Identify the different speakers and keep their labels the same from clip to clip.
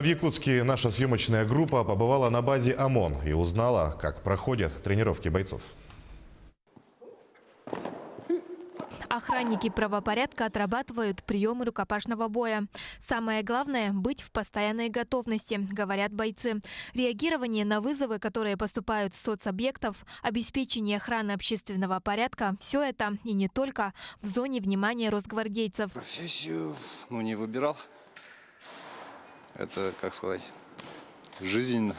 Speaker 1: В Якутске наша съемочная группа побывала на базе ОМОН и узнала, как проходят тренировки бойцов.
Speaker 2: Охранники правопорядка отрабатывают приемы рукопашного боя. Самое главное – быть в постоянной готовности, говорят бойцы. Реагирование на вызовы, которые поступают с соцобъектов, обеспечение охраны общественного порядка – все это и не только в зоне внимания росгвардейцев.
Speaker 3: Профессию не выбирал. Это, как сказать, жизненно.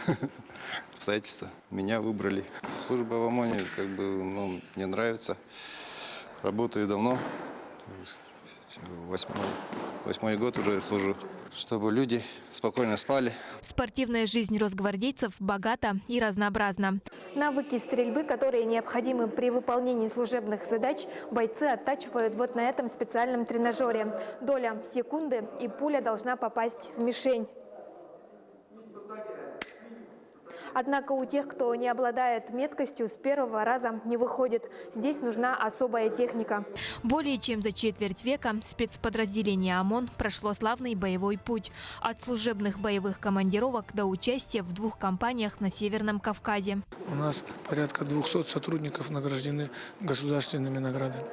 Speaker 3: Обстоятельства. Меня выбрали. Служба в ОМОНе мне нравится. Работаю давно. Восьмой год уже служу. Чтобы люди спокойно спали.
Speaker 2: Спортивная жизнь росгвардейцев богата и разнообразна.
Speaker 4: Навыки стрельбы, которые необходимы при выполнении служебных задач, бойцы оттачивают вот на этом специальном тренажере. Доля секунды, и пуля должна попасть в мишень. Однако у тех, кто не обладает меткостью, с первого раза не выходит. Здесь нужна особая техника.
Speaker 2: Более чем за четверть века спецподразделение ОМОН прошло славный боевой путь. От служебных боевых командировок до участия в 2 кампаниях на Северном Кавказе.
Speaker 5: У нас порядка 200 сотрудников награждены государственными наградами.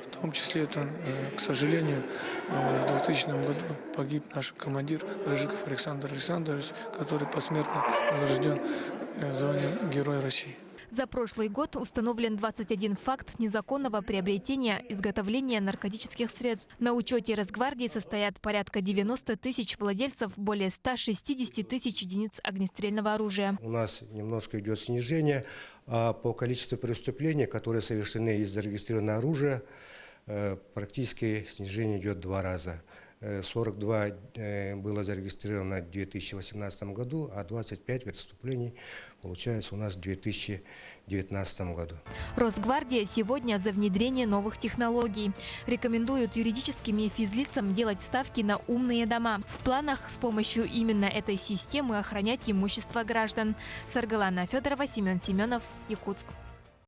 Speaker 5: В том числе, к сожалению, в 2000 году погиб наш командир Рыжиков Александр Александрович, который посмертно награжден званием Героя России.
Speaker 2: За прошлый год установлен 21 факт незаконного приобретения, изготовления наркотических средств. На учете Росгвардии состоят порядка 90 тысяч владельцев, более 160 тысяч единиц огнестрельного оружия.
Speaker 6: У нас немножко идет снижение, а по количеству преступлений, которые совершены из зарегистрированного оружия, практически снижение идет 2 раза. 42 было зарегистрировано в 2018 году, а 25 преступлений получается у нас в 2019 году.
Speaker 2: Росгвардия сегодня за внедрение новых технологий. Рекомендуют юридическим и физлицам делать ставки на умные дома. В планах с помощью именно этой системы охранять имущество граждан. Саргалана Федорова, Семен Семенов, Якутск.